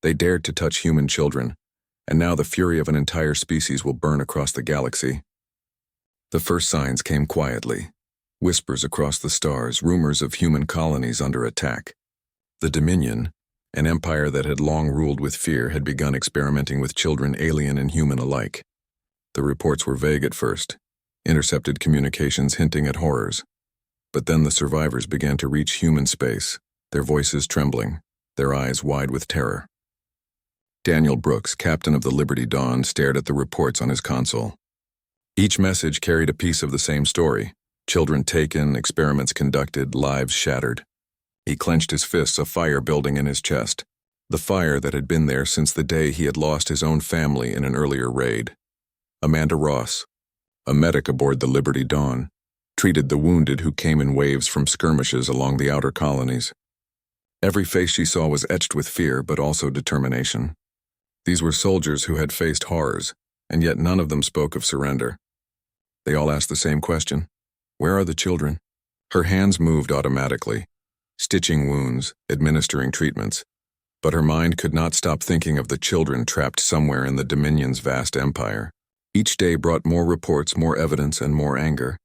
They dared to touch human children, and now the fury of an entire species will burn across the galaxy. The first signs came quietly. Whispers across the stars, rumors of human colonies under attack. The Dominion, an empire that had long ruled with fear, had begun experimenting with children, alien and human alike. The reports were vague at first, intercepted communications hinting at horrors. But then the survivors began to reach human space, their voices trembling, their eyes wide with terror. Daniel Brooks, captain of the Liberty Dawn, stared at the reports on his console. Each message carried a piece of the same story: children taken, experiments conducted, lives shattered. He clenched his fists, a fire building in his chest, the fire that had been there since the day he had lost his own family in an earlier raid. Amanda Ross, a medic aboard the Liberty Dawn, treated the wounded who came in waves from skirmishes along the outer colonies. Every face she saw was etched with fear, but also determination. These were soldiers who had faced horrors, and yet none of them spoke of surrender. They all asked the same question: where are the children? Her hands moved automatically, stitching wounds, administering treatments, but her mind could not stop thinking of the children trapped somewhere in the Dominion's vast empire. Each day brought more reports, more evidence, and more anger.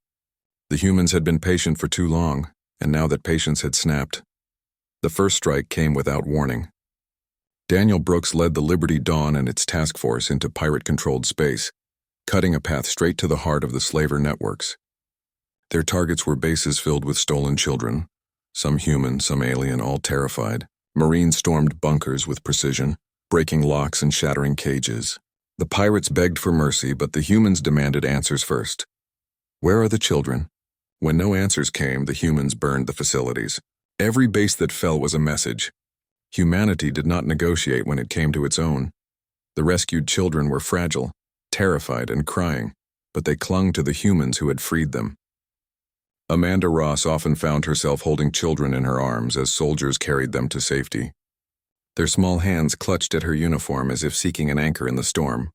The humans had been patient for too long, and now that patience had snapped. The first strike came without warning. Daniel Brooks led the Liberty Dawn and its task force into pirate-controlled space, cutting a path straight to the heart of the slaver networks. Their targets were bases filled with stolen children, some human, some alien, all terrified. Marines stormed bunkers with precision, breaking locks and shattering cages. The pirates begged for mercy, but the humans demanded answers first. Where are the children? When no answers came, the humans burned the facilities. Every base that fell was a message. Humanity did not negotiate when it came to its own. The rescued children were fragile, terrified and crying, but they clung to the humans who had freed them. Amanda Ross often found herself holding children in her arms as soldiers carried them to safety. Their small hands clutched at her uniform as if seeking an anchor in the storm.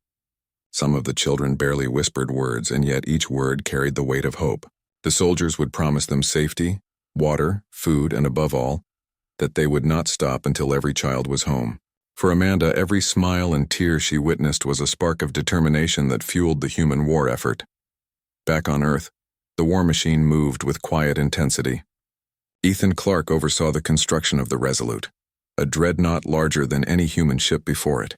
Some of the children barely whispered words, and yet each word carried the weight of hope. The soldiers would promise them safety, water, food, and above all, that they would not stop until every child was home. For Amanda, every smile and tear she witnessed was a spark of determination that fueled the human war effort. Back on Earth, the war machine moved with quiet intensity. Ethan Clark oversaw the construction of the Resolute, a dreadnought larger than any human ship before it,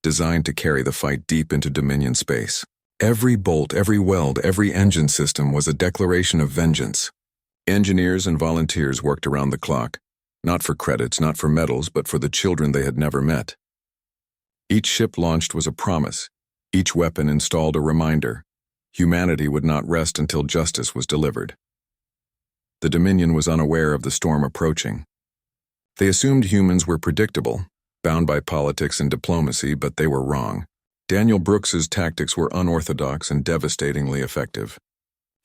designed to carry the fight deep into Dominion space. Every bolt, every weld, every engine system was a declaration of vengeance. Engineers and volunteers worked around the clock, not for credits, not for medals, but for the children they had never met. Each ship launched was a promise. Each weapon installed a reminder. Humanity would not rest until justice was delivered. The Dominion was unaware of the storm approaching. They assumed humans were predictable, bound by politics and diplomacy, but they were wrong. Daniel Brooks's tactics were unorthodox and devastatingly effective.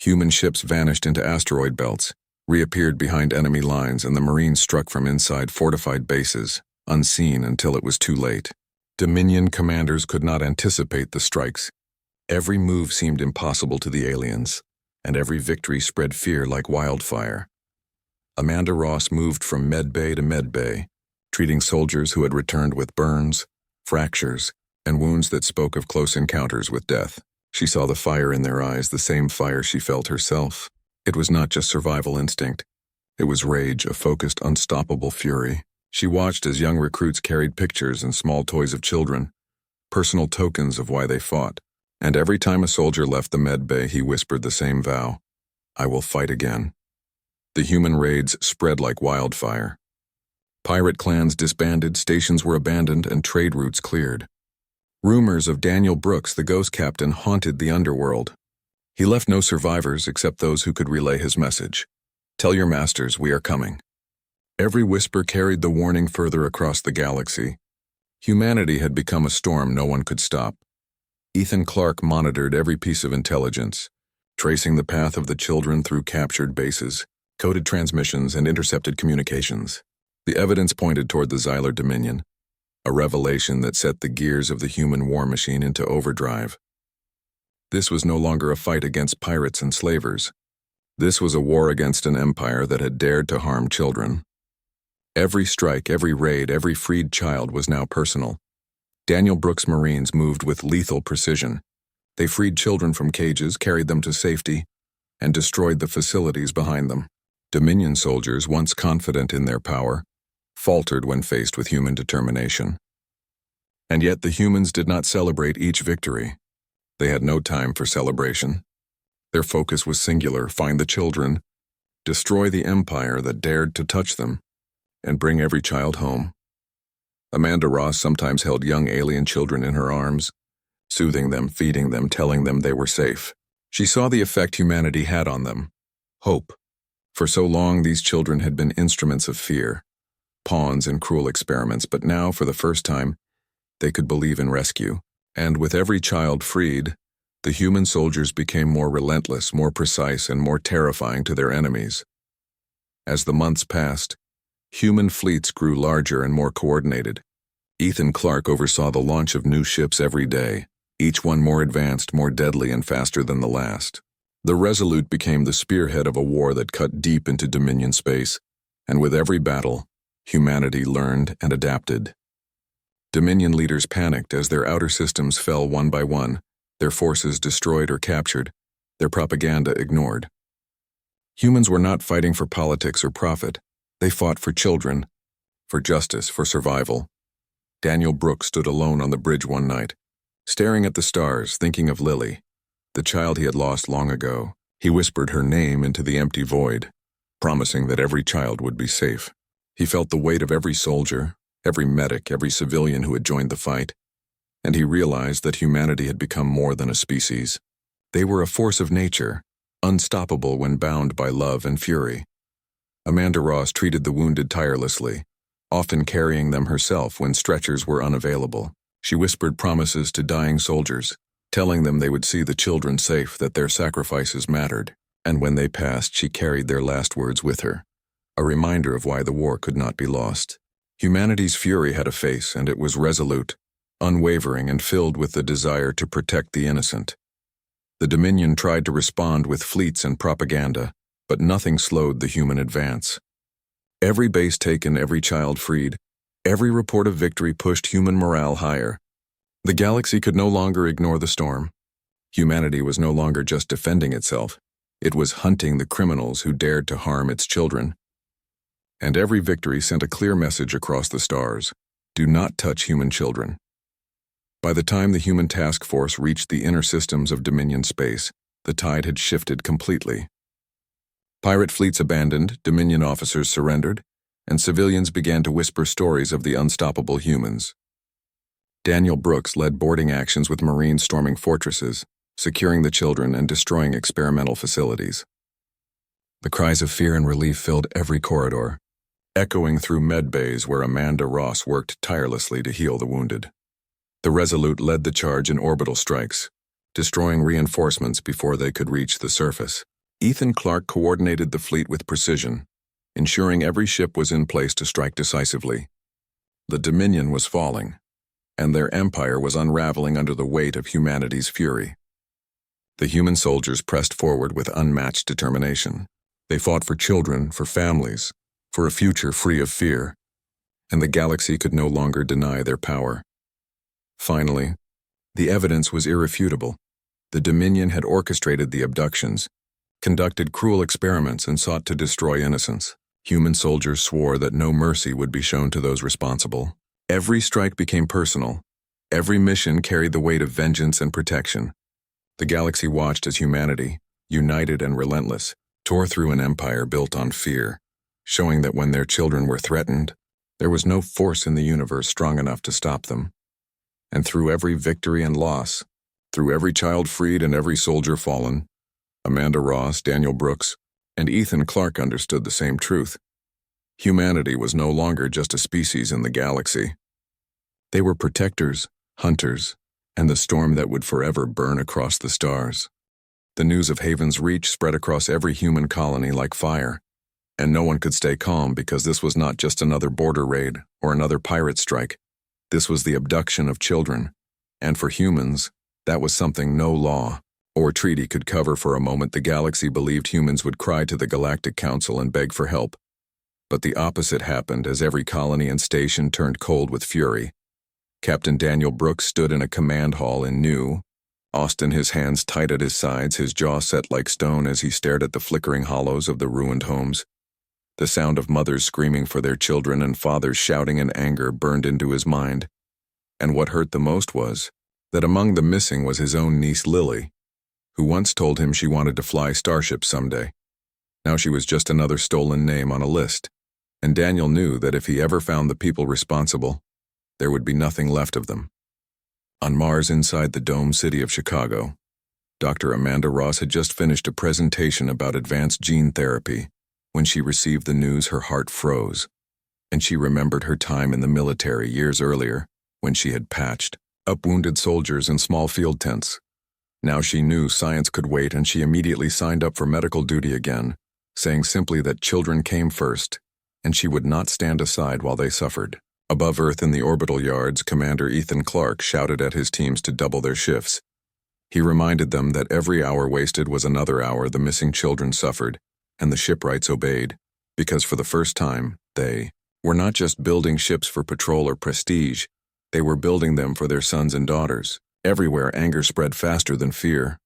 Human ships vanished into asteroid belts, reappeared behind enemy lines, and the Marines struck from inside fortified bases, unseen until it was too late. Dominion commanders could not anticipate the strikes. Every move seemed impossible to the aliens, and every victory spread fear like wildfire. Amanda Ross moved from med bay to med bay, treating soldiers who had returned with burns, fractures, and wounds that spoke of close encounters with death. She saw the fire in their eyes, the same fire she felt herself. It was not just survival instinct. It was rage, a focused, unstoppable fury. She watched as young recruits carried pictures and small toys of children, personal tokens of why they fought. And every time a soldier left the med bay, he whispered the same vow: I will fight again. The human raids spread like wildfire. Pirate clans disbanded, stations were abandoned, and trade routes cleared. Rumors of Daniel Brooks, the ghost captain, haunted the underworld. He left no survivors except those who could relay his message. Tell your masters we are coming. Every whisper carried the warning further across the galaxy. Humanity had become a storm no one could stop. Ethan Clark monitored every piece of intelligence, tracing the path of the children through captured bases, coded transmissions, and intercepted communications. The evidence pointed toward the Xylar Dominion, a revelation that set the gears of the human war machine into overdrive. This was no longer a fight against pirates and slavers. This was a war against an empire that had dared to harm children. Every strike, every raid, every freed child was now personal. Daniel Brooks' Marines moved with lethal precision. They freed children from cages, carried them to safety, and destroyed the facilities behind them. Dominion soldiers, once confident in their power, faltered when faced with human determination. And yet the humans did not celebrate each victory. They had no time for celebration. Their focus was singular: find the children, destroy the empire that dared to touch them, and bring every child home. Amanda Ross sometimes held young alien children in her arms, soothing them, feeding them, telling them they were safe. She saw the effect humanity had on them: hope. For so long, these children had been instruments of fear, pawns in cruel experiments, but now, for the first time, they could believe in rescue. And with every child freed, the human soldiers became more relentless, more precise, and more terrifying to their enemies. As the months passed, human fleets grew larger and more coordinated. Ethan Clark oversaw the launch of new ships every day, each one more advanced, more deadly, and faster than the last. The Resolute became the spearhead of a war that cut deep into Dominion space, and with every battle, humanity learned and adapted. Dominion leaders panicked as their outer systems fell one by one, their forces destroyed or captured, their propaganda ignored. Humans were not fighting for politics or profit. They fought for children, for justice, for survival. Daniel Brooks stood alone on the bridge one night, staring at the stars, thinking of Lily, the child he had lost long ago. He whispered her name into the empty void, promising that every child would be safe. He felt the weight of every soldier, every medic, every civilian who had joined the fight, and he realized that humanity had become more than a species. They were a force of nature, unstoppable when bound by love and fury. Amanda Ross treated the wounded tirelessly, often carrying them herself when stretchers were unavailable. She whispered promises to dying soldiers, telling them they would see the children safe, that their sacrifices mattered. And when they passed, she carried their last words with her, a reminder of why the war could not be lost. Humanity's fury had a face, and it was resolute, unwavering, and filled with the desire to protect the innocent. The Dominion tried to respond with fleets and propaganda, but nothing slowed the human advance. Every base taken, every child freed, every report of victory pushed human morale higher. The galaxy could no longer ignore the storm. Humanity was no longer just defending itself. It was hunting the criminals who dared to harm its children. And every victory sent a clear message across the stars: do not touch human children. By the time the human task force reached the inner systems of Dominion space, the tide had shifted completely. Pirate fleets abandoned, Dominion officers surrendered, and civilians began to whisper stories of the unstoppable humans. Daniel Brooks led boarding actions with Marines storming fortresses, securing the children, and destroying experimental facilities. The cries of fear and relief filled every corridor, echoing through med bays where Amanda Ross worked tirelessly to heal the wounded. The Resolute led the charge in orbital strikes, destroying reinforcements before they could reach the surface. Ethan Clark coordinated the fleet with precision, ensuring every ship was in place to strike decisively. The Dominion was falling, and their empire was unraveling under the weight of humanity's fury. The human soldiers pressed forward with unmatched determination. They fought for children, for families, for a future free of fear, and the galaxy could no longer deny their power. Finally, the evidence was irrefutable. The Dominion had orchestrated the abductions, conducted cruel experiments, and sought to destroy innocents. Human soldiers swore that no mercy would be shown to those responsible. Every strike became personal. Every mission carried the weight of vengeance and protection. The galaxy watched as humanity, united and relentless, tore through an empire built on fear, showing that when their children were threatened, there was no force in the universe strong enough to stop them. And through every victory and loss, through every child freed and every soldier fallen, Amanda Ross, Daniel Brooks, and Ethan Clark understood the same truth. Humanity was no longer just a species in the galaxy. They were protectors, hunters, and the storm that would forever burn across the stars. The news of Haven's Reach spread across every human colony like fire, and no one could stay calm because this was not just another border raid or another pirate strike. This was the abduction of children, and for humans, that was something no law or treaty could cover. For a moment, the galaxy believed humans would cry to the Galactic Council and beg for help. But the opposite happened as every colony and station turned cold with fury. Captain Daniel Brooks stood in a command hall in New Austin, his hands tight at his sides, his jaw set like stone as he stared at the flickering hollows of the ruined homes. The sound of mothers screaming for their children and fathers shouting in anger burned into his mind. And what hurt the most was that among the missing was his own niece Lily, who once told him she wanted to fly starships someday. Now she was just another stolen name on a list, and Daniel knew that if he ever found the people responsible, there would be nothing left of them. On Mars inside the dome city of Chicago, Dr. Amanda Ross had just finished a presentation about advanced gene therapy. When she received the news, her heart froze, and she remembered her time in the military years earlier when she had patched up wounded soldiers in small field tents. Now she knew science could wait, and she immediately signed up for medical duty again, saying simply that children came first, and she would not stand aside while they suffered. Above Earth in the orbital yards, Commander Ethan Clark shouted at his teams to double their shifts. He reminded them that every hour wasted was another hour the missing children suffered, and the shipwrights obeyed, because for the first time, they were not just building ships for patrol or prestige, they were building them for their sons and daughters. Everywhere, anger spread faster than fear.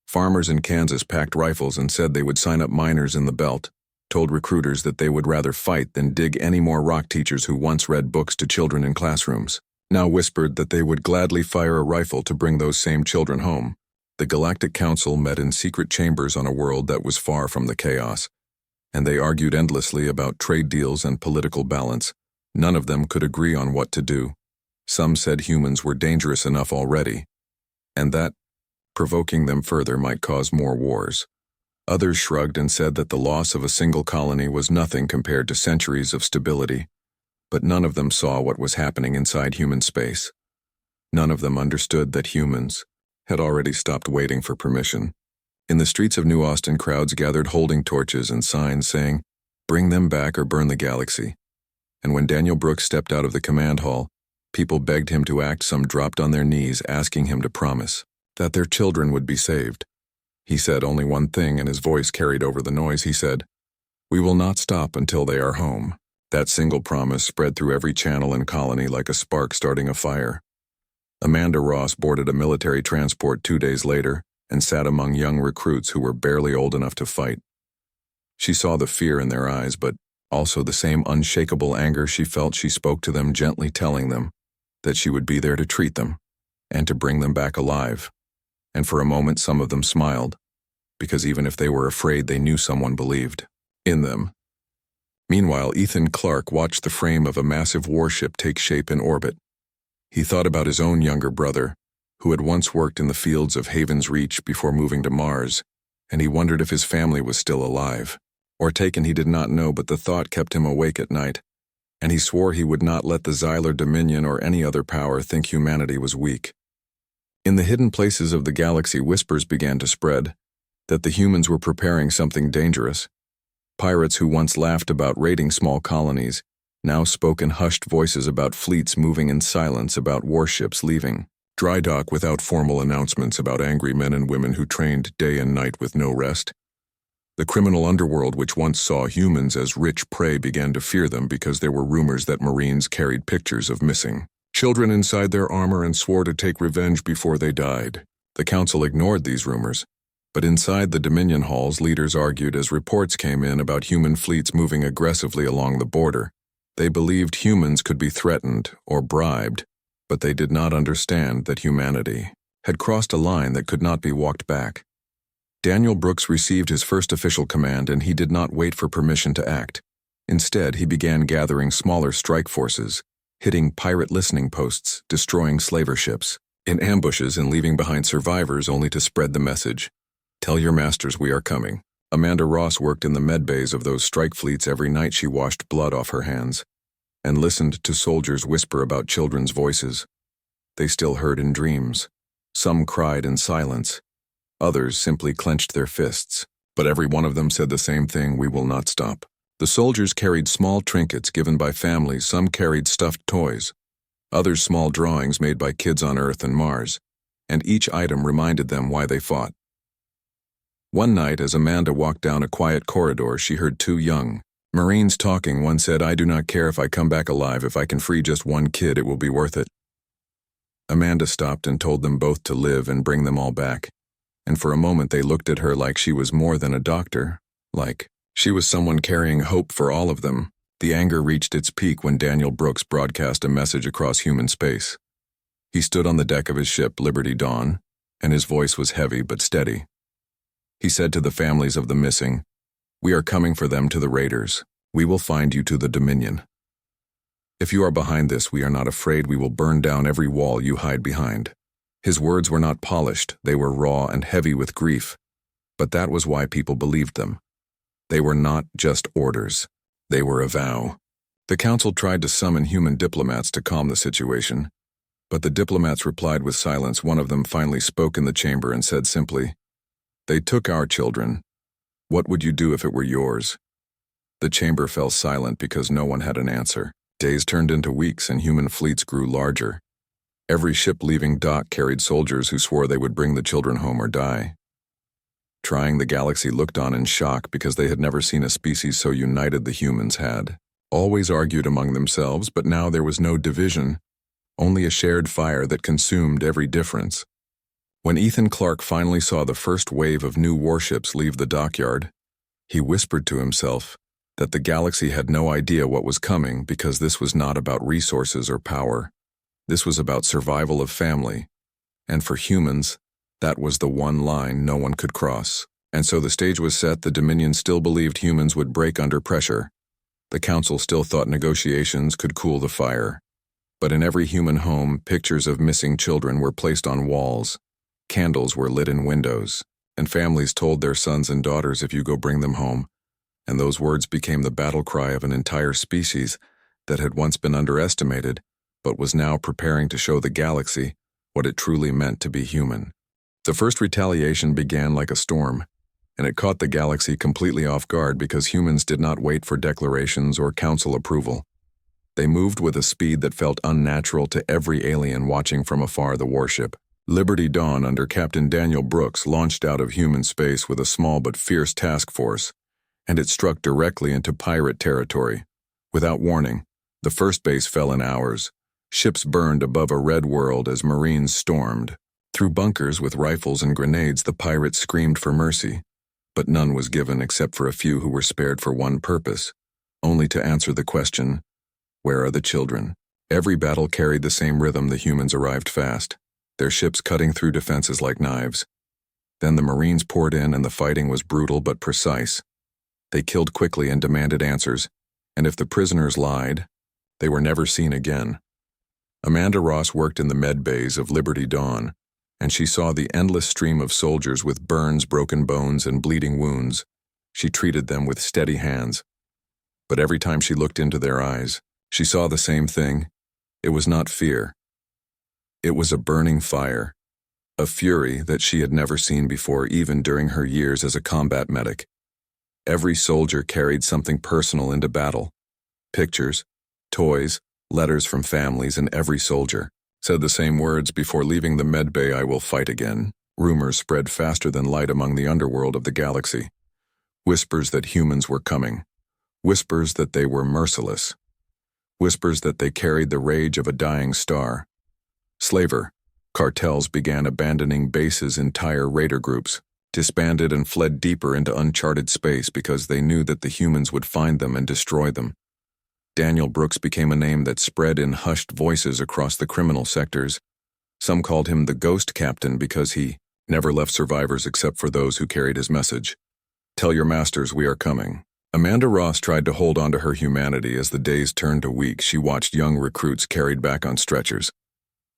Farmers in Kansas packed rifles and said they would sign up miners in the belt, told recruiters that they would rather fight than dig any more rock teachers who once read books to children in classrooms. Now whispered that they would gladly fire a rifle to bring those same children home. The Galactic Council met in secret chambers on a world that was far from the chaos, and they argued endlessly about trade deals and political balance. None of them could agree on what to do. Some said humans were dangerous enough already, and that provoking them further might cause more wars. Others shrugged and said that the loss of a single colony was nothing compared to centuries of stability, but none of them saw what was happening inside human space. None of them understood that humans had already stopped waiting for permission. In the streets of New Austin, crowds gathered holding torches and signs saying, "Bring them back or burn the galaxy." And when Daniel Brooks stepped out of the command hall, people begged him to act. Some dropped on their knees, asking him to promise that their children would be saved. He said only one thing, and his voice carried over the noise. He said, "We will not stop until they are home." That single promise spread through every channel and colony like a spark starting a fire. Amanda Ross boarded a military transport 2 days later and sat among young recruits who were barely old enough to fight. She saw the fear in their eyes, but also the same unshakable anger she felt. She spoke to them gently, telling them that she would be there to treat them and to bring them back alive. And for a moment some of them smiled, because even if they were afraid, they knew someone believed in them. Meanwhile, Ethan Clark watched the frame of a massive warship take shape in orbit. He thought about his own younger brother, who had once worked in the fields of Haven's Reach before moving to Mars, and he wondered if his family was still alive, or taken. He did not know, but the thought kept him awake at night, and he swore he would not let the Xylar Dominion or any other power think humanity was weak. In the hidden places of the galaxy, whispers began to spread that the humans were preparing something dangerous. Pirates who once laughed about raiding small colonies now spoke in hushed voices about fleets moving in silence, about warships leaving dry dock without formal announcements, about angry men and women who trained day and night with no rest. The criminal underworld, which once saw humans as rich prey, began to fear them because there were rumors that Marines carried pictures of missing children inside their armor and swore to take revenge before they died. The Council ignored these rumors, but inside the Dominion halls, leaders argued as reports came in about human fleets moving aggressively along the border. They believed humans could be threatened or bribed, but they did not understand that humanity had crossed a line that could not be walked back. Daniel Brooks received his first official command, and he did not wait for permission to act. Instead, he began gathering smaller strike forces, hitting pirate listening posts, destroying slaver ships in ambushes, and leaving behind survivors only to spread the message, "Tell your masters we are coming." Amanda Ross worked in the medbays of those strike fleets. Every night she washed blood off her hands and listened to soldiers whisper about children's voices. They still heard in dreams. Some cried in silence. Others simply clenched their fists. But every one of them said the same thing: "We will not stop." The soldiers carried small trinkets given by families. Some carried stuffed toys, others small drawings made by kids on Earth and Mars, and each item reminded them why they fought. One night, as Amanda walked down a quiet corridor, she heard two young Marines talking, one said, "I do not care if I come back alive. If I can free just one kid, it will be worth it." Amanda stopped and told them both to live and bring them all back. And for a moment they looked at her like she was more than a doctor, like she was someone carrying hope for all of them. The anger reached its peak when Daniel Brooks broadcast a message across human space. He stood on the deck of his ship, Liberty Dawn, and his voice was heavy but steady. He said to the families of the missing, "We are coming for them to the raiders. We will find you to the Dominion. If you are behind this, we are not afraid. We will burn down every wall you hide behind." His words were not polished, they were raw and heavy with grief, but that was why people believed them. They were not just orders, they were a vow. The council tried to summon human diplomats to calm the situation, but the diplomats replied with silence. One of them finally spoke in the chamber and said simply, "They took our children. What would you do if it were yours?" The chamber fell silent because no one had an answer. Days turned into weeks and human fleets grew larger. Every ship leaving dock carried soldiers who swore they would bring the children home or die. Trying the galaxy looked on in shock because they had never seen a species so united. The humans had always argued among themselves, but now there was no division, only a shared fire that consumed every difference. When Ethan Clark finally saw the first wave of new warships leave the dockyard, he whispered to himself that the galaxy had no idea what was coming because this was not about resources or power. This was about survival of family, and for humans, that was the one line no one could cross. And so the stage was set. The Dominion still believed humans would break under pressure. The Council still thought negotiations could cool the fire. But in every human home, pictures of missing children were placed on walls, candles were lit in windows, and families told their sons and daughters, "If you go, bring them home." And those words became the battle cry of an entire species that had once been underestimated, but was now preparing to show the galaxy what it truly meant to be human. The first retaliation began like a storm, and it caught the galaxy completely off guard because humans did not wait for declarations or council approval. They moved with a speed that felt unnatural to every alien watching from afar. The warship, Liberty Dawn, under Captain Daniel Brooks, launched out of human space with a small but fierce task force, and it struck directly into pirate territory. Without warning, the first base fell in hours. Ships burned above a red world as Marines stormed. Through bunkers with rifles and grenades, the pirates screamed for mercy, but none was given except for a few who were spared for one purpose, only to answer the question, "Where are the children?" Every battle carried the same rhythm. The humans arrived fast, their ships cutting through defenses like knives. Then the Marines poured in and the fighting was brutal but precise. They killed quickly and demanded answers, and if the prisoners lied, they were never seen again. Amanda Ross worked in the med bays of Liberty Dawn, and she saw the endless stream of soldiers with burns, broken bones, and bleeding wounds. She treated them with steady hands. But every time she looked into their eyes, she saw the same thing. It was not fear. It was a burning fire, a fury that she had never seen before, even during her years as a combat medic. Every soldier carried something personal into battle. Pictures, toys, letters from families, and every soldier said the same words before leaving the med bay: "I will fight again." Rumors spread faster than light among the underworld of the galaxy. Whispers that humans were coming. Whispers that they were merciless. Whispers that they carried the rage of a dying star. Slaver cartels began abandoning bases. Entire raider groups disbanded and fled deeper into uncharted space because they knew that the humans would find them and destroy them. Daniel Brooks became a name that spread in hushed voices across the criminal sectors. Some called him the Ghost Captain because he never left survivors except for those who carried his message. "Tell your masters we are coming." Amanda Ross tried to hold on to her humanity as the days turned to weeks. She watched young recruits carried back on stretchers,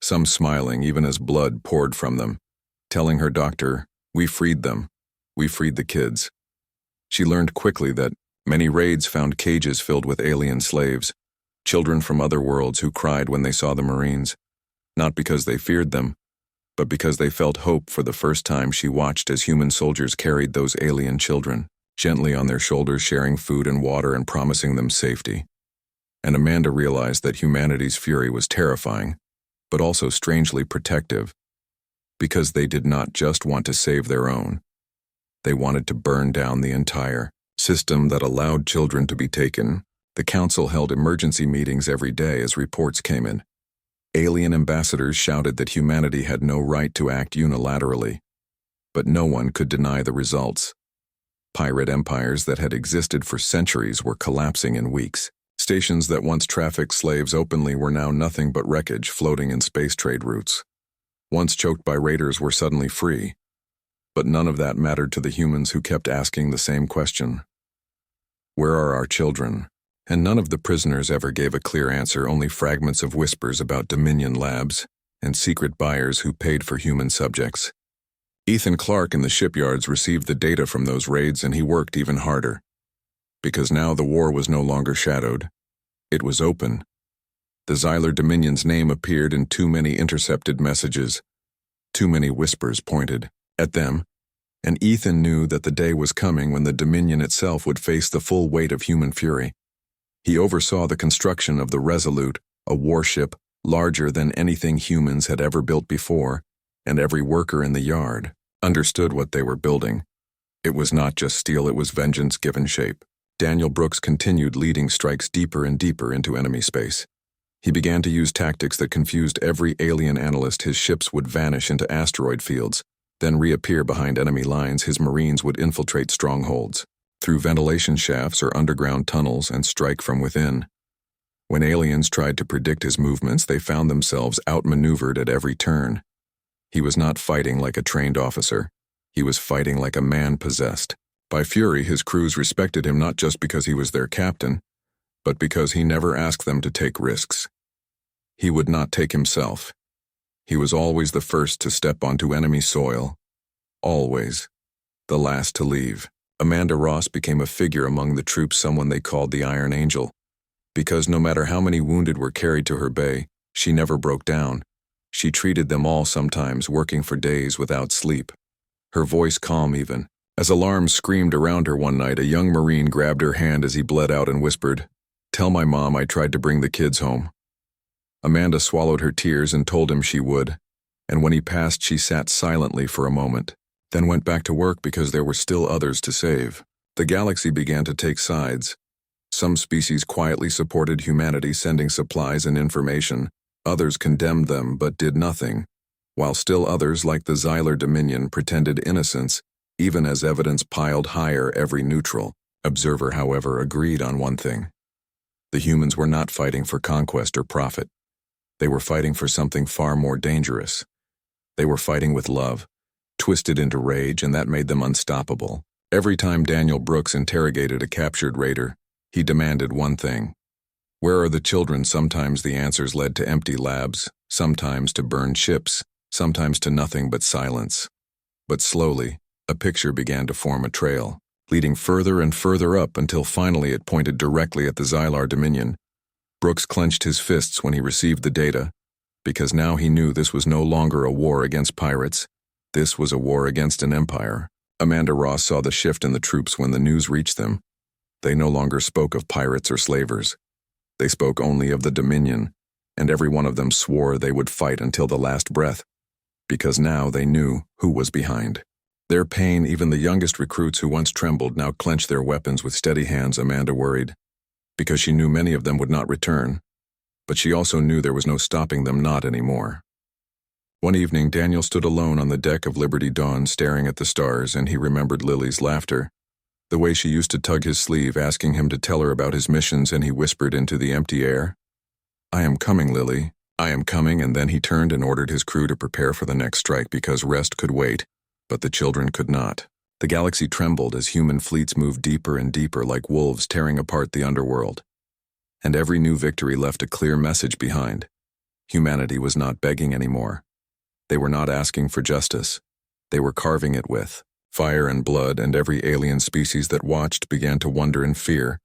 some smiling even as blood poured from them, telling her doctor, "We freed them. We freed the kids." She learned quickly that many raids found cages filled with alien slaves, children from other worlds who cried when they saw the Marines, not because they feared them, but because they felt hope for the first time. She watched as human soldiers carried those alien children, gently on their shoulders, sharing food and water and promising them safety. And Amanda realized that humanity's fury was terrifying, but also strangely protective, because they did not just want to save their own. They wanted to burn down the entire system that allowed children to be taken. The council held emergency meetings every day as reports came in. Alien ambassadors shouted that humanity had no right to act unilaterally, but no one could deny the results. Pirate empires that had existed for centuries were collapsing in weeks. Stations that once trafficked slaves openly were now nothing but wreckage floating in space trade routes. Once choked by raiders were suddenly free, but none of that mattered to the humans who kept asking the same question. Where are our children? And none of the prisoners ever gave a clear answer, only fragments of whispers about Dominion labs and secret buyers who paid for human subjects. Ethan Clark in the shipyards received the data from those raids, and he worked even harder. Because now the war was no longer shadowed. It was open. The Xylar Dominion's name appeared in too many intercepted messages. Too many whispers pointed at them, and Ethan knew that the day was coming when the Dominion itself would face the full weight of human fury. He oversaw the construction of the Resolute, a warship larger than anything humans had ever built before, and every worker in the yard understood what they were building. It was not just steel, it was vengeance given shape. Daniel Brooks continued leading strikes deeper and deeper into enemy space. He began to use tactics that confused every alien analyst. His ships would vanish into asteroid fields, then reappear behind enemy lines. His Marines would infiltrate strongholds through ventilation shafts or underground tunnels and strike from within. When aliens tried to predict his movements, they found themselves outmaneuvered at every turn. He was not fighting like a trained officer. He was fighting like a man possessed by fury. His crews respected him not just because he was their captain, but because he never asked them to take risks. He would not take himself. He was always the first to step onto enemy soil. Always. The last to leave. Amanda Ross became a figure among the troops, someone they called the Iron Angel. Because no matter how many wounded were carried to her bay, she never broke down. She treated them all, sometimes working for days without sleep. Her voice calm even. As alarms screamed around her one night, a young Marine grabbed her hand as he bled out and whispered, "Tell my mom I tried to bring the kids home." Amanda swallowed her tears and told him she would, and when he passed she sat silently for a moment, then went back to work because there were still others to save. The galaxy began to take sides. Some species quietly supported humanity, sending supplies and information. Others condemned them but did nothing, while still others, like the Xylar Dominion, pretended innocence, even as evidence piled higher every neutral observer, however, agreed on one thing. The humans were not fighting for conquest or profit. They were fighting for something far more dangerous. They were fighting with love, twisted into rage, and that made them unstoppable. Every time Daniel Brooks interrogated a captured raider, he demanded one thing. Where are the children? Sometimes the answers led to empty labs, sometimes to burned ships, sometimes to nothing but silence. But slowly, a picture began to form, a trail, leading further and further up until finally it pointed directly at the Xylar Dominion. Brooks clenched his fists when he received the data, because now he knew this was no longer a war against pirates. This was a war against an empire. Amanda Ross saw the shift in the troops when the news reached them. They no longer spoke of pirates or slavers. They spoke only of the Dominion, and every one of them swore they would fight until the last breath, because now they knew who was behind. Their pain, even the youngest recruits who once trembled now clenched their weapons with steady hands. Amanda worried, because she knew many of them would not return, but she also knew there was no stopping them, not anymore. One evening, Daniel stood alone on the deck of Liberty Dawn, staring at the stars, and he remembered Lily's laughter. The way she used to tug his sleeve, asking him to tell her about his missions, and he whispered into the empty air, "I am coming, Lily. I am coming." And then he turned and ordered his crew to prepare for the next strike, because rest could wait, but the children could not. The galaxy trembled as human fleets moved deeper and deeper like wolves tearing apart the underworld. And every new victory left a clear message behind. Humanity was not begging anymore. They were not asking for justice. They were carving it with fire and blood, and every alien species that watched began to wonder in fear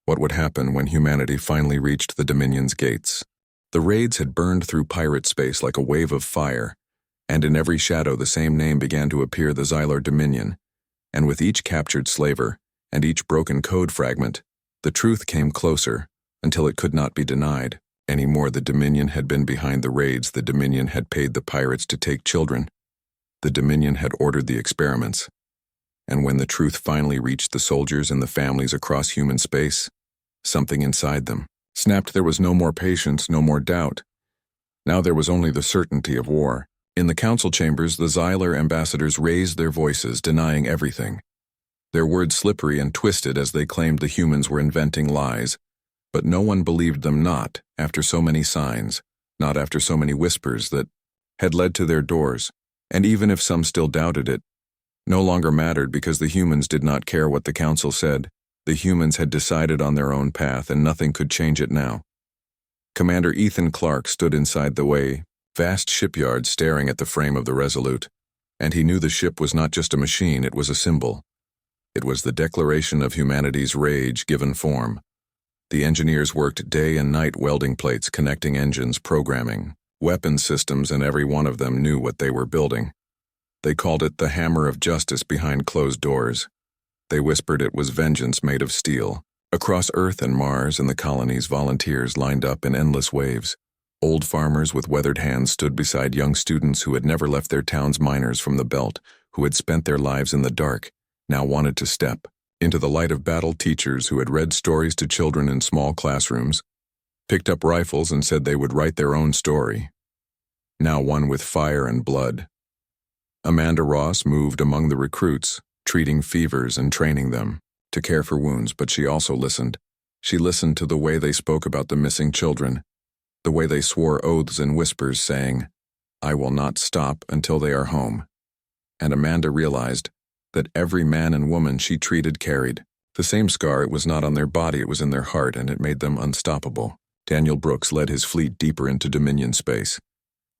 what would happen when humanity finally reached the Dominion's gates. The raids had burned through pirate space like a wave of fire, and in every shadow the same name began to appear, the Xylar Dominion. And with each captured slaver and each broken code fragment, the truth came closer until it could not be denied anymore. The Dominion had been behind the raids. The Dominion had paid the pirates to take children. The Dominion had ordered the experiments. And when the truth finally reached the soldiers and the families across human space, something inside them snapped. There was no more patience, no more doubt. Now there was only the certainty of war. In the council chambers, the Xyler ambassadors raised their voices, denying everything. Their words slippery and twisted as they claimed the humans were inventing lies. But no one believed them, not after so many signs, not after so many whispers that had led to their doors. And even if some still doubted it, no longer mattered, because the humans did not care what the council said. The humans had decided on their own path, and nothing could change it now. Commander Ethan Clark stood inside the vast shipyard, staring at the frame of the Resolute, and he knew the ship was not just a machine, it was a symbol. It was the declaration of humanity's rage given form. The engineers worked day and night, welding plates, connecting engines, programming weapon systems, and every one of them knew what they were building. They called it the hammer of justice behind closed doors. They whispered it was vengeance made of steel. Across Earth and Mars and the colonies, volunteers lined up in endless waves. Old farmers with weathered hands stood beside young students who had never left their towns, miners from the belt, who had spent their lives in the dark, now wanted to step into the light of battle. Teachers who had read stories to children in small classrooms picked up rifles and said they would write their own story, now one with fire and blood. Amanda Ross moved among the recruits, treating fevers and training them to care for wounds, but she also listened. She listened to the way they spoke about the missing children, the way they swore oaths in whispers, saying, "I will not stop until they are home." And Amanda realized that every man and woman she treated carried the same scar. It was not on their body, it was in their heart, and it made them unstoppable. Daniel Brooks led his fleet deeper into Dominion space,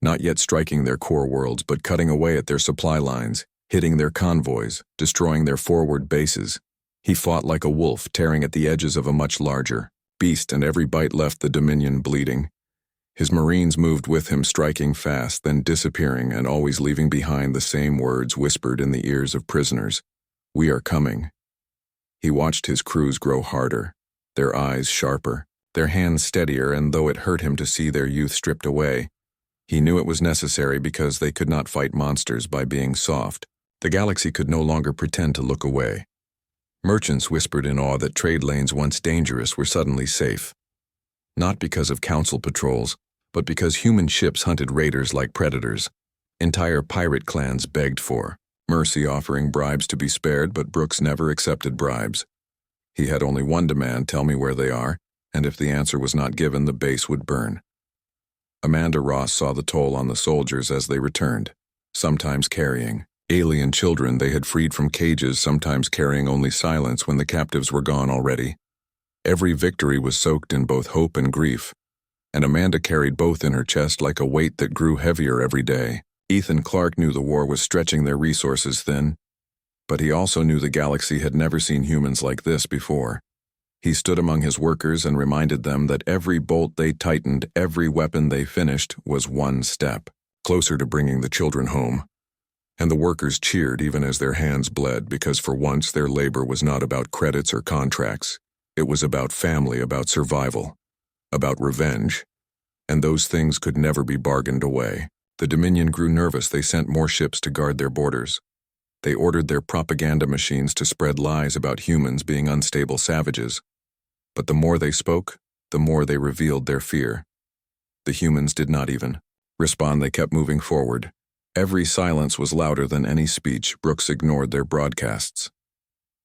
not yet striking their core worlds, but cutting away at their supply lines, hitting their convoys, destroying their forward bases. He fought like a wolf, tearing at the edges of a much larger beast, and every bite left the Dominion bleeding. His Marines moved with him, striking fast, then disappearing, and always leaving behind the same words whispered in the ears of prisoners: "We are coming." He watched his crews grow harder, their eyes sharper, their hands steadier, and though it hurt him to see their youth stripped away, he knew it was necessary, because they could not fight monsters by being soft. The galaxy could no longer pretend to look away. Merchants whispered in awe that trade lanes once dangerous were suddenly safe. Not because of council patrols, but because human ships hunted raiders like predators. Entire pirate clans begged for mercy, offering bribes to be spared, but Brooks never accepted bribes. He had only one demand: tell me where they are, and if the answer was not given, the base would burn. Amanda Ross saw the toll on the soldiers as they returned, sometimes carrying alien children they had freed from cages, sometimes carrying only silence when the captives were gone already. Every victory was soaked in both hope and grief, and Amanda carried both in her chest like a weight that grew heavier every day. Ethan Clark knew the war was stretching their resources thin, but he also knew the galaxy had never seen humans like this before. He stood among his workers and reminded them that every bolt they tightened, every weapon they finished, was one step closer to bringing the children home. And the workers cheered even as their hands bled, because for once their labor was not about credits or contracts. It was about family, about survival, about revenge, and those things could never be bargained away. The Dominion grew nervous. They sent more ships to guard their borders. They ordered their propaganda machines to spread lies about humans being unstable savages. But the more they spoke, the more they revealed their fear. The humans did not even respond. They kept moving forward. Every silence was louder than any speech. Brooks ignored their broadcasts.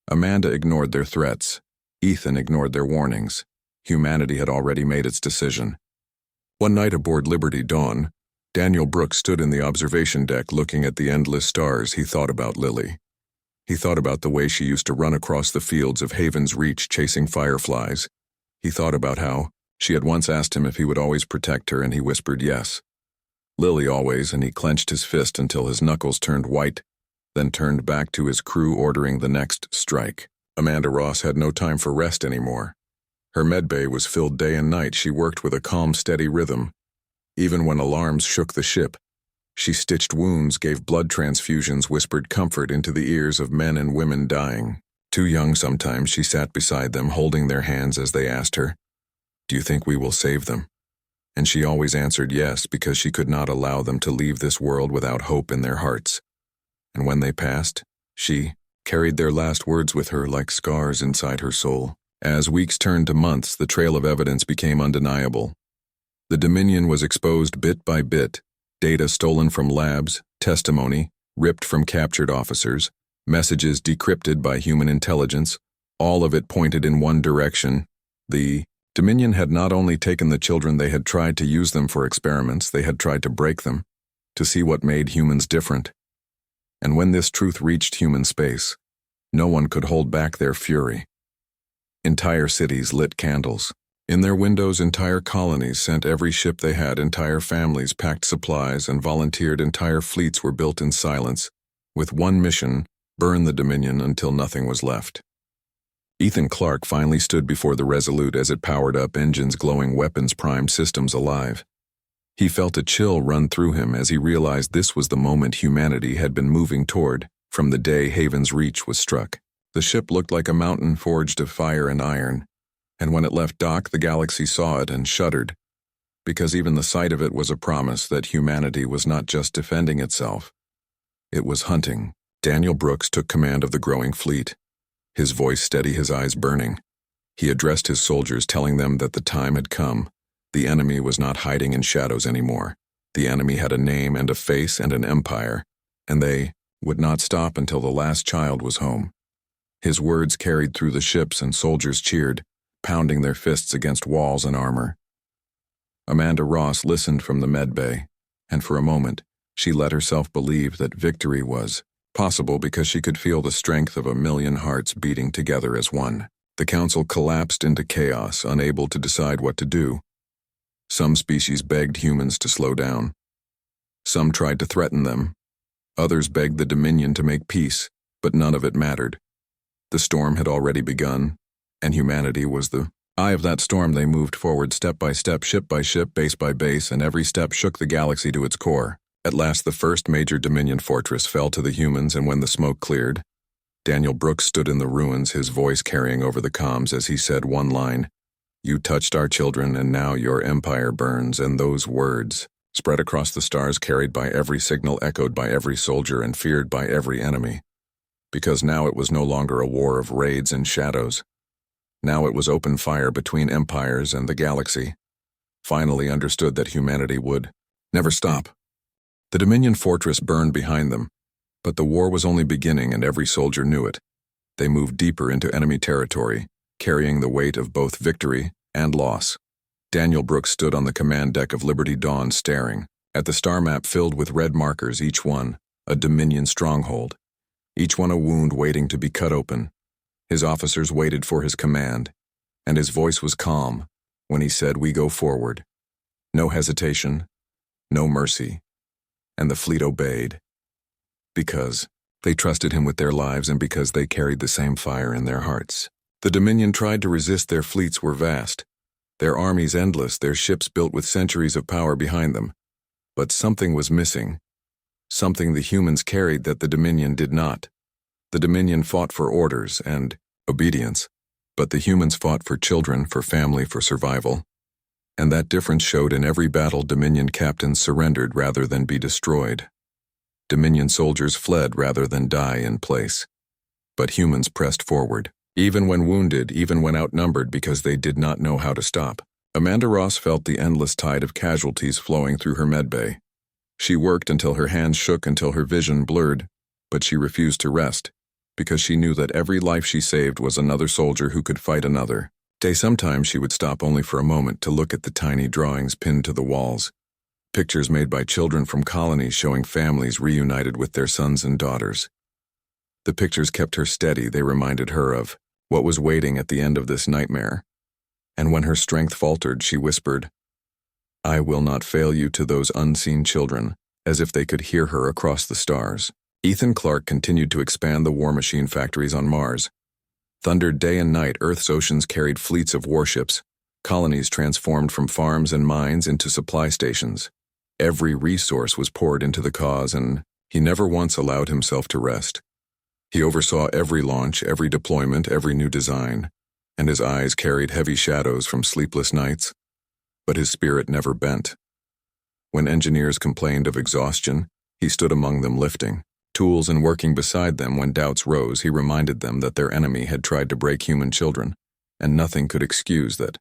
Amanda ignored their threats. Ethan ignored their warnings. Humanity had already made its decision. One night aboard Liberty Dawn, Daniel Brooks stood in the observation deck looking at the endless stars. He thought about Lily. He thought about the way she used to run across the fields of Haven's Reach chasing fireflies. He thought about how she had once asked him if he would always protect her, and he whispered yes. Lily always, and he clenched his fist until his knuckles turned white, then turned back to his crew, ordering the next strike. Amanda Ross had no time for rest anymore. Her medbay was filled day and night. She worked with a calm, steady rhythm. Even when alarms shook the ship, she stitched wounds, gave blood transfusions, whispered comfort into the ears of men and women dying. Too young sometimes, she sat beside them, holding their hands as they asked her, "Do you think we will save them?" And she always answered yes, because she could not allow them to leave this world without hope in their hearts. And when they passed, she carried their last words with her like scars inside her soul. As weeks turned to months, the trail of evidence became undeniable. The Dominion was exposed bit by bit, data stolen from labs, testimony ripped from captured officers, messages decrypted by human intelligence. All of it pointed in one direction. The Dominion had not only taken the children, they had tried to use them for experiments, they had tried to break them, to see what made humans different. And when this truth reached human space, no one could hold back their fury. Entire cities lit candles. In their windows, entire colonies sent every ship they had, entire families packed supplies and volunteered, entire fleets were built in silence, with one mission: burn the Dominion until nothing was left. Ethan Clarke finally stood before the Resolute as it powered up, engines glowing, weapons primed, systems alive. He felt a chill run through him as he realized this was the moment humanity had been moving toward from the day Haven's Reach was struck. The ship looked like a mountain forged of fire and iron, and when it left dock, the galaxy saw it and shuddered, because even the sight of it was a promise that humanity was not just defending itself, it was hunting. Daniel Brooks took command of the growing fleet, his voice steady, his eyes burning. He addressed his soldiers, telling them that the time had come. The enemy was not hiding in shadows anymore. The enemy had a name and a face and an empire, and they would not stop until the last child was home. His words carried through the ships, and soldiers cheered, pounding their fists against walls and armor. Amanda Ross listened from the medbay, and for a moment, she let herself believe that victory was possible because she could feel the strength of 1,000,000 hearts beating together as one. The council collapsed into chaos, unable to decide what to do. Some species begged humans to slow down. Some tried to threaten them. Others begged the Dominion to make peace, but none of it mattered. The storm had already begun, and humanity was the eye of that storm. They moved forward step by step, ship by ship, base by base, and every step shook the galaxy to its core. At last, the first major Dominion fortress fell to the humans, and when the smoke cleared, Daniel Brooks stood in the ruins, his voice carrying over the comms as he said one line: "You touched our children, and now your empire burns." And those words spread across the stars, carried by every signal, echoed by every soldier, and feared by every enemy. Because now it was no longer a war of raids and shadows. Now it was open fire between empires, and the galaxy finally understood that humanity would never stop. The Dominion fortress burned behind them, but the war was only beginning, and every soldier knew it. They moved deeper into enemy territory, carrying the weight of both victory and loss. Daniel Brooks stood on the command deck of Liberty Dawn, staring at the star map filled with red markers, each one a Dominion stronghold, each one a wound waiting to be cut open. His officers waited for his command, and his voice was calm when he said, "We go forward." No hesitation, no mercy, and the fleet obeyed, because they trusted him with their lives and because they carried the same fire in their hearts. The Dominion tried to resist. Their fleets were vast, their armies endless, their ships built with centuries of power behind them. But something was missing, something the humans carried that the Dominion did not. The Dominion fought for orders and obedience, but the humans fought for children, for family, for survival. And that difference showed in every battle. Dominion captains surrendered rather than be destroyed. Dominion soldiers fled rather than die in place. But humans pressed forward, even when wounded, even when outnumbered, because they did not know how to stop. Amanda Ross felt the endless tide of casualties flowing through her medbay. She worked until her hands shook, until her vision blurred, but she refused to rest, because she knew that every life she saved was another soldier who could fight another day. Sometimes she would stop only for a moment to look at the tiny drawings pinned to the walls, pictures made by children from colonies showing families reunited with their sons and daughters. The pictures kept her steady. They reminded her of what was waiting at the end of this nightmare. And when her strength faltered, she whispered, "I will not fail you," to those unseen children, as if they could hear her across the stars. Ethan Clarke continued to expand the war machine factories on Mars. Thundered day and night, Earth's oceans carried fleets of warships. Colonies transformed from farms and mines into supply stations. Every resource was poured into the cause, and he never once allowed himself to rest. He oversaw every launch, every deployment, every new design, and his eyes carried heavy shadows from sleepless nights, but his spirit never bent. When engineers complained of exhaustion, he stood among them, lifting tools and working beside them when doubts rose, he reminded them that their enemy had tried to break human children, and nothing could excuse that.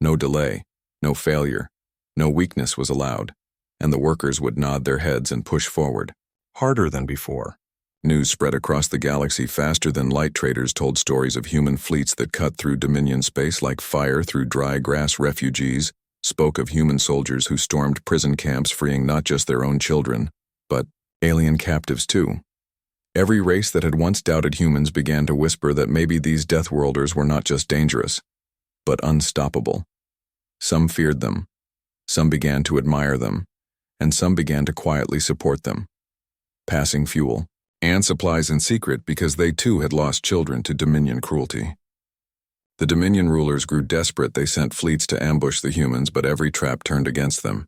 No delay, no failure, no weakness was allowed, and the workers would nod their heads and push forward, harder than before. News spread across the galaxy faster than light traders told stories of human fleets that cut through Dominion space like fire through dry grass. Refugees spoke of human soldiers who stormed prison camps, freeing not just their own children, but alien captives too. Every race that had once doubted humans began to whisper that maybe these Deathworlders were not just dangerous, but unstoppable. Some feared them, some began to admire them, and some began to quietly support them, passing fuel and supplies in secret because they too had lost children to Dominion cruelty. The Dominion rulers grew desperate. They sent fleets to ambush the humans, but every trap turned against them.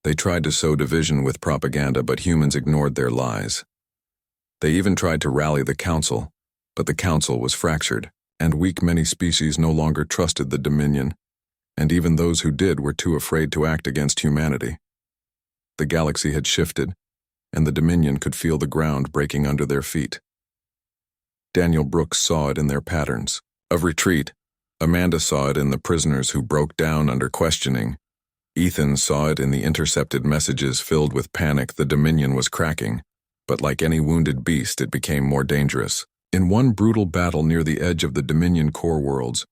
They tried to sow division with propaganda, but humans ignored their lies. They even tried to rally the Council, but the Council was fractured, and weak. Many species no longer trusted the Dominion, and even those who did were too afraid to act against humanity. The galaxy had shifted, and the Dominion could feel the ground breaking under their feet. Daniel Brooks saw it in their patterns of retreat. Amanda saw it in the prisoners who broke down under questioning. Ethan saw it in the intercepted messages filled with panic. The Dominion was cracking, but like any wounded beast, it became more dangerous. In one brutal battle near the edge of the Dominion core worlds,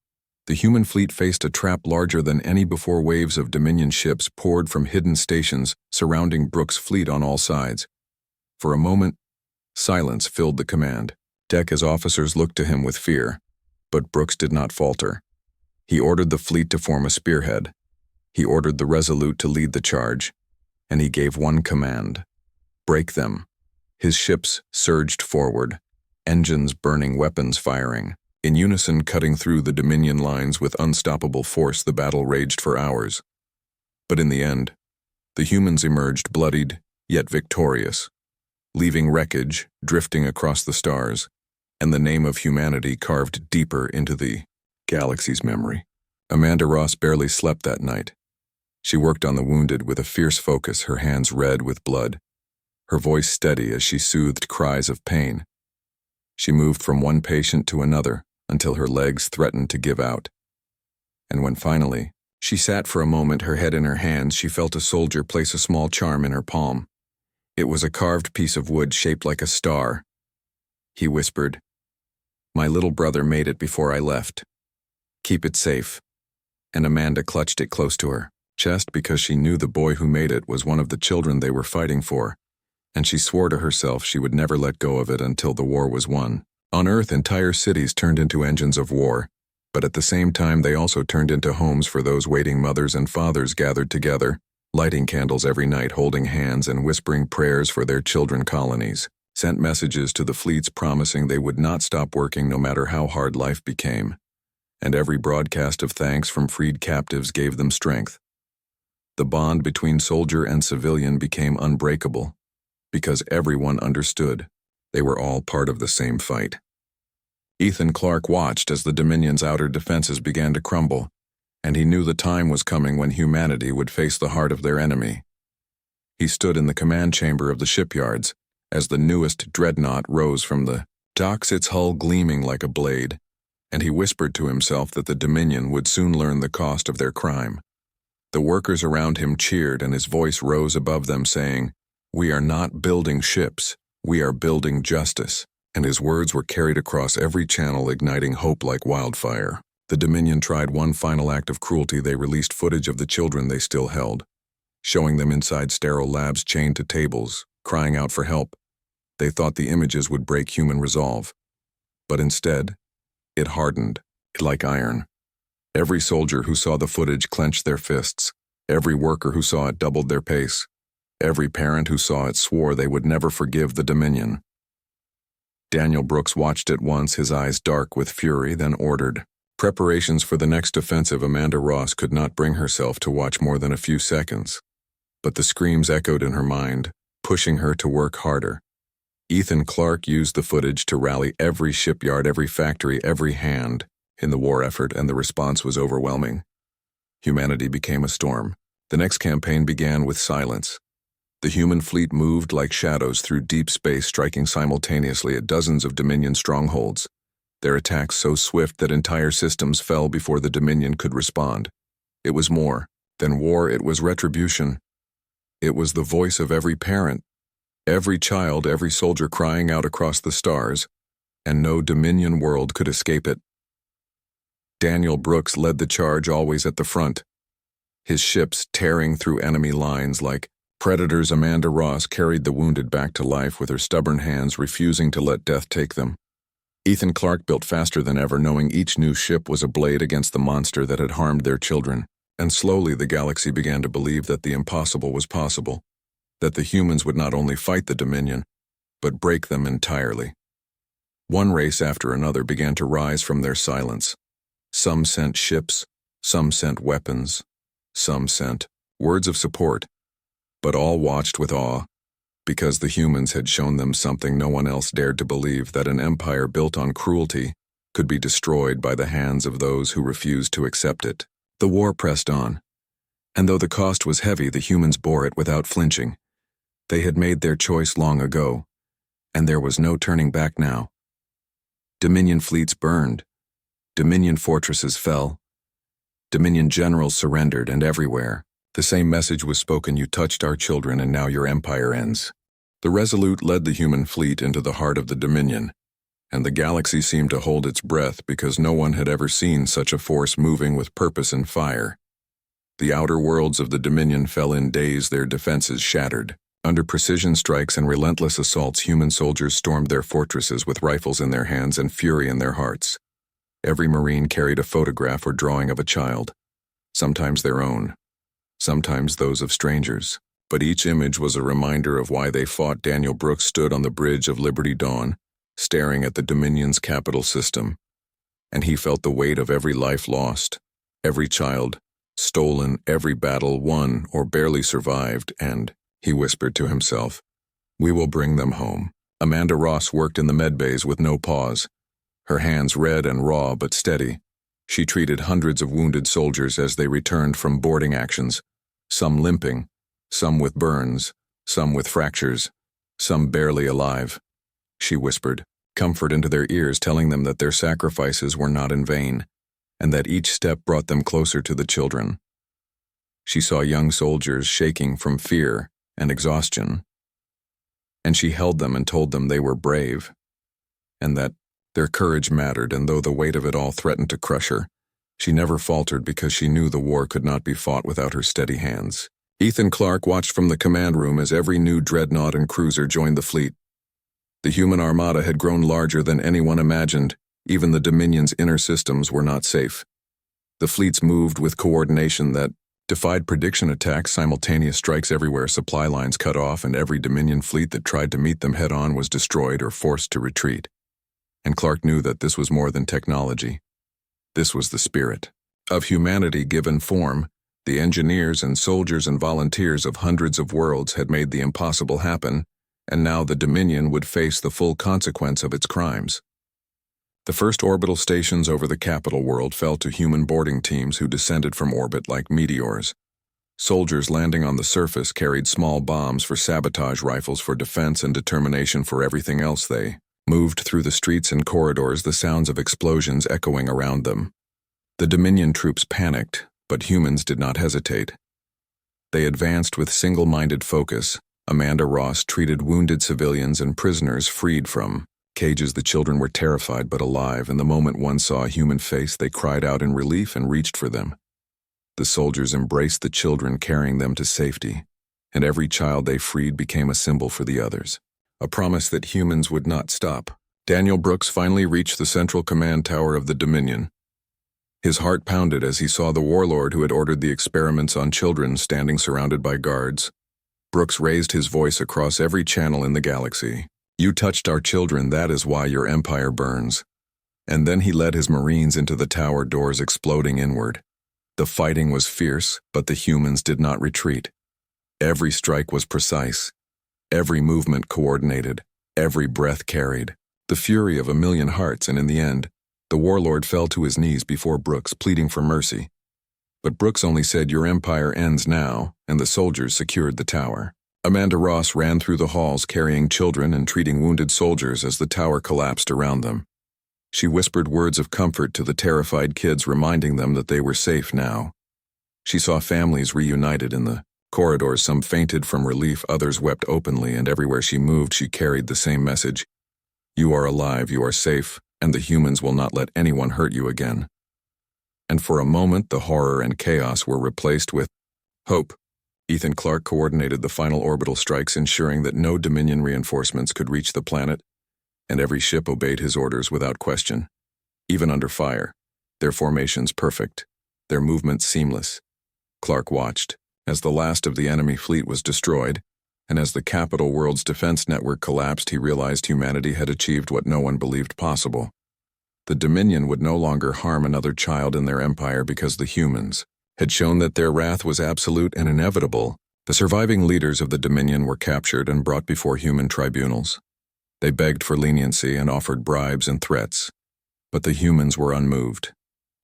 the human fleet faced a trap larger than any before. Waves of Dominion ships poured from hidden stations surrounding Brooks' fleet on all sides. For a moment, silence filled the command deck as officers looked to him with fear, but Brooks did not falter. He ordered the fleet to form a spearhead. He ordered the Resolute to lead the charge, and he gave one command: break them. His ships surged forward, engines burning, weapons firing, in unison cutting through the Dominion lines with unstoppable force. The battle raged for hours. But in the end, the humans emerged bloodied, yet victorious, leaving wreckage drifting across the stars, and the name of humanity carved deeper into the galaxy's memory. Amanda Ross barely slept that night. She worked on the wounded with a fierce focus, her hands red with blood, her voice steady as she soothed cries of pain. She moved from one patient to another until her legs threatened to give out. And when finally she sat for a moment, her head in her hands, she felt a soldier place a small charm in her palm. It was a carved piece of wood shaped like a star. He whispered, "My little brother made it before I left. Keep it safe." And Amanda clutched it close to her chest because she knew the boy who made it was one of the children they were fighting for, and she swore to herself she would never let go of it until the war was won. On Earth, entire cities turned into engines of war, but at the same time they also turned into homes for those waiting. Mothers and fathers gathered together, lighting candles every night, holding hands and whispering prayers for their children. Colonies sent messages to the fleets promising they would not stop working no matter how hard life became, and every broadcast of thanks from freed captives gave them strength. The bond between soldier and civilian became unbreakable, because everyone understood they were all part of the same fight. Ethan Clarke watched as the Dominion's outer defenses began to crumble, and he knew the time was coming when humanity would face the heart of their enemy. He stood in the command chamber of the shipyards as the newest dreadnought rose from the docks, its hull gleaming like a blade, and he whispered to himself that the Dominion would soon learn the cost of their crime. The workers around him cheered, and his voice rose above them, saying, "We are not building ships, we are building justice." And his words were carried across every channel, igniting hope like wildfire. The Dominion tried one final act of cruelty. They released footage of the children they still held, showing them inside sterile labs chained to tables, crying out for help. They thought the images would break human resolve, but instead, it hardened like iron. Every soldier who saw the footage clenched their fists. Every worker who saw it doubled their pace. Every parent who saw it swore they would never forgive the Dominion. Daniel Brooks watched it once, his eyes dark with fury, then ordered preparations for the next offensive. Amanda Ross could not bring herself to watch more than a few seconds, but the screams echoed in her mind, pushing her to work harder. Ethan Clarke used the footage to rally every shipyard, every factory, every hand in the war effort, and the response was overwhelming. Humanity became a storm. The next campaign began with silence. The human fleet moved like shadows through deep space, striking simultaneously at dozens of Dominion strongholds, their attacks so swift that entire systems fell before the Dominion could respond. It was more than war, it was retribution. It was the voice of every parent, every child, every soldier crying out across the stars, and no Dominion world could escape it. Daniel Brooks led the charge, always at the front, his ships tearing through enemy lines like predators. Amanda Ross carried the wounded back to life with her stubborn hands, refusing to let death take them. Ethan Clark built faster than ever, knowing each new ship was a blade against the monster that had harmed their children. And slowly the galaxy began to believe that the impossible was possible, that the humans would not only fight the Dominion, but break them entirely. One race after another began to rise from their silence. Some sent ships, some sent weapons, some sent words of support, but all watched with awe, because the humans had shown them something no one else dared to believe, that an empire built on cruelty could be destroyed by the hands of those who refused to accept it. The war pressed on, and though the cost was heavy, the humans bore it without flinching. They had made their choice long ago, and there was no turning back now. Dominion fleets burned, Dominion fortresses fell, Dominion generals surrendered, and everywhere the same message was spoken: you touched our children, and now your empire ends. The Resolute led the human fleet into the heart of the Dominion, and the galaxy seemed to hold its breath, because no one had ever seen such a force moving with purpose and fire. The outer worlds of the Dominion fell in days, their defenses shattered. Under precision strikes and relentless assaults, human soldiers stormed their fortresses with rifles in their hands and fury in their hearts. Every Marine carried a photograph or drawing of a child, sometimes their own, sometimes those of strangers. But each image was a reminder of why they fought. Daniel Brooks stood on the bridge of Liberty Dawn, staring at the Dominion's capital system, and he felt the weight of every life lost, every child stolen, every battle won or barely survived, and he whispered to himself, "We will bring them home." Amanda Ross worked in the medbays with no pause, her hands red and raw but steady. She treated hundreds of wounded soldiers as they returned from boarding actions, some limping, some with burns, some with fractures, some barely alive. She whispered comfort into their ears, telling them that their sacrifices were not in vain, and that each step brought them closer to the children. She saw young soldiers shaking from fear and exhaustion, and she held them and told them they were brave, and that their courage mattered. And though the weight of it all threatened to crush her, she never faltered, because she knew the war could not be fought without her steady hands. Ethan Clark watched from the command room as every new dreadnought and cruiser joined the fleet. The human armada had grown larger than anyone imagined. Even the Dominion's inner systems were not safe. The fleets moved with coordination that defied prediction. Attacks, simultaneous strikes everywhere, supply lines cut off, and every Dominion fleet that tried to meet them head-on was destroyed or forced to retreat. And Clark knew that this was more than technology. This was the spirit of humanity given form. The engineers and soldiers and volunteers of hundreds of worlds had made the impossible happen, and now the Dominion would face the full consequence of its crimes. The first orbital stations over the capital world fell to human boarding teams who descended from orbit like meteors. Soldiers landing on the surface carried small bombs for sabotage, rifles for defense, and determination for everything else. They moved through the streets and corridors, the sounds of explosions echoing around them. The Dominion troops panicked, but humans did not hesitate. They advanced with single-minded focus. Amanda Ross treated wounded civilians and prisoners freed from cages. The children were terrified but alive, and the moment one saw a human face, they cried out in relief and reached for them. The soldiers embraced the children, carrying them to safety, and every child they freed became a symbol for the others, a promise that humans would not stop. Daniel Brooks finally reached the central command tower of the Dominion. His heart pounded as he saw the warlord who had ordered the experiments on children standing surrounded by guards. Brooks raised his voice across every channel in the galaxy. "You touched our children, that is why your empire burns." And then he led his Marines into the tower, doors exploding inward. The fighting was fierce, but the humans did not retreat. Every strike was precise, every movement coordinated, every breath carried the fury of a million hearts, and in the end, the warlord fell to his knees before Brooks, pleading for mercy. But Brooks only said, "Your empire ends now," and the soldiers secured the tower. Amanda Ross ran through the halls carrying children and treating wounded soldiers as the tower collapsed around them. She whispered words of comfort to the terrified kids, reminding them that they were safe now. She saw families reunited in the corridors. Some fainted from relief, others wept openly, and everywhere she moved she carried the same message. You are alive, you are safe, and the humans will not let anyone hurt you again. And for a moment the horror and chaos were replaced with hope. Ethan Clark coordinated the final orbital strikes, ensuring that no Dominion reinforcements could reach the planet, and every ship obeyed his orders without question. Even under fire, their formations perfect, their movements seamless. Clark watched as the last of the enemy fleet was destroyed, and as the Capital World's defense network collapsed, he realized humanity had achieved what no one believed possible. The Dominion would no longer harm another child in their empire because the humans had shown that their wrath was absolute and inevitable. The surviving leaders of the Dominion were captured and brought before human tribunals. They begged for leniency and offered bribes and threats. But the humans were unmoved.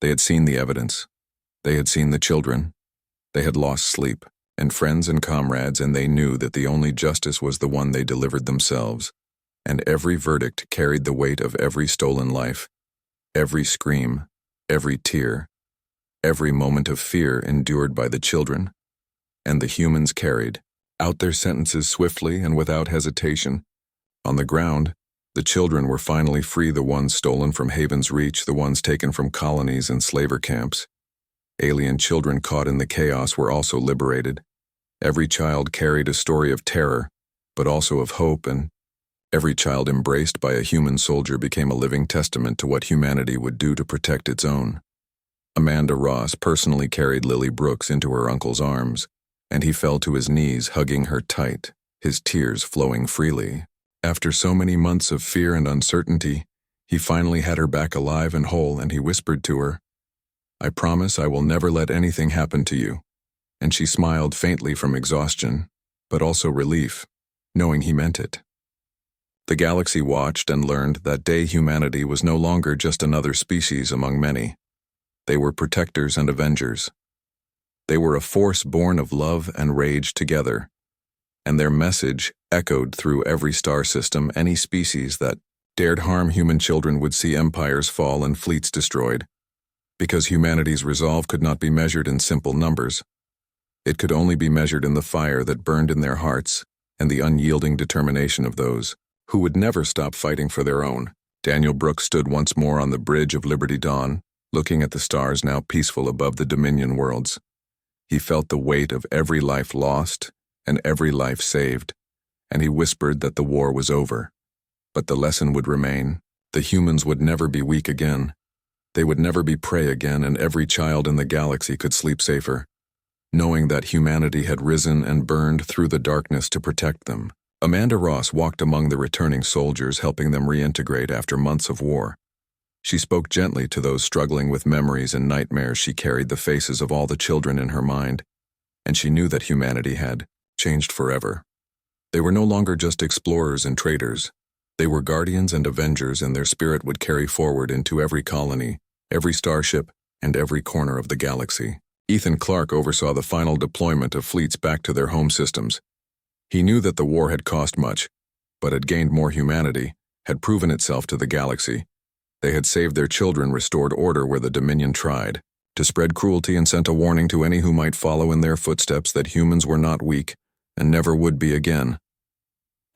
They had seen the evidence. They had seen the children. They had lost sleep and friends and comrades, and they knew that the only justice was the one they delivered themselves. And every verdict carried the weight of every stolen life, every scream, every tear, every moment of fear endured by the children. And the humans carried out their sentences swiftly and without hesitation. On the ground, the children were finally free, the ones stolen from Haven's Reach, the ones taken from colonies and slaver camps. Alien children caught in the chaos were also liberated. Every child carried a story of terror, but also of hope, and every child embraced by a human soldier became a living testament to what humanity would do to protect its own. Amanda Ross personally carried Lily Brooks into her uncle's arms, and he fell to his knees, hugging her tight, his tears flowing freely. After so many months of fear and uncertainty, he finally had her back alive and whole, and he whispered to her, I promise I will never let anything happen to you. And she smiled faintly from exhaustion, but also relief, knowing he meant it. The galaxy watched and learned that day humanity was no longer just another species among many. They were protectors and avengers. They were a force born of love and rage together, and their message echoed through every star system. Any species that dared harm human children would see empires fall and fleets destroyed. Because humanity's resolve could not be measured in simple numbers. It could only be measured in the fire that burned in their hearts and the unyielding determination of those who would never stop fighting for their own. Daniel Brooks stood once more on the bridge of Liberty Dawn, looking at the stars now peaceful above the Dominion worlds. He felt the weight of every life lost and every life saved, and he whispered that the war was over. But the lesson would remain. The humans would never be weak again. They would never be prey again, and every child in the galaxy could sleep safer, knowing that humanity had risen and burned through the darkness to protect them. Amanda Ross walked among the returning soldiers, helping them reintegrate after months of war. She spoke gently to those struggling with memories and nightmares. She carried the faces of all the children in her mind, and she knew that humanity had changed forever. They were no longer just explorers and traders. They were guardians and avengers, and their spirit would carry forward into every colony, every starship, and every corner of the galaxy. Ethan Clark oversaw the final deployment of fleets back to their home systems. He knew that the war had cost much, but had gained more humanity, had proven itself to the galaxy. They had saved their children, restored order where the Dominion tried to spread cruelty, and sent a warning to any who might follow in their footsteps that humans were not weak and never would be again.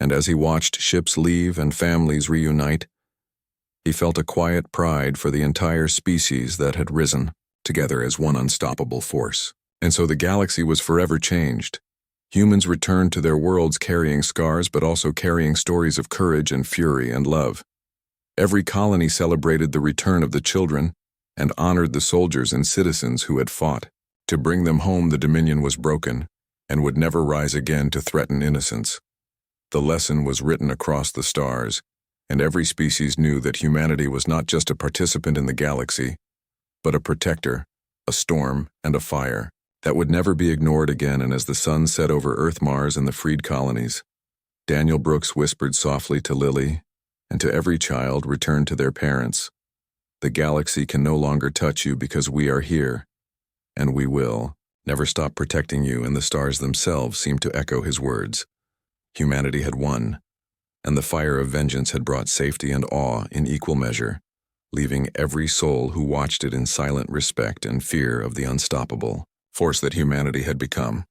And as he watched ships leave and families reunite, he felt a quiet pride for the entire species that had risen together as one unstoppable force. And so the galaxy was forever changed. Humans returned to their worlds carrying scars, but also carrying stories of courage and fury and love. Every colony celebrated the return of the children and honored the soldiers and citizens who had fought. To bring them home, the Dominion was broken and would never rise again to threaten innocence. The lesson was written across the stars, and every species knew that humanity was not just a participant in the galaxy, but a protector, a storm, and a fire that would never be ignored again. And as the sun set over Earth, Mars, and the freed colonies, Daniel Brooks whispered softly to Lily and to every child, return to their parents. The galaxy can no longer touch you because we are here, and we will never stop protecting you. And the stars themselves seemed to echo his words. Humanity had won, and the fire of vengeance had brought safety and awe in equal measure, leaving every soul who watched it in silent respect and fear of the unstoppable force that humanity had become.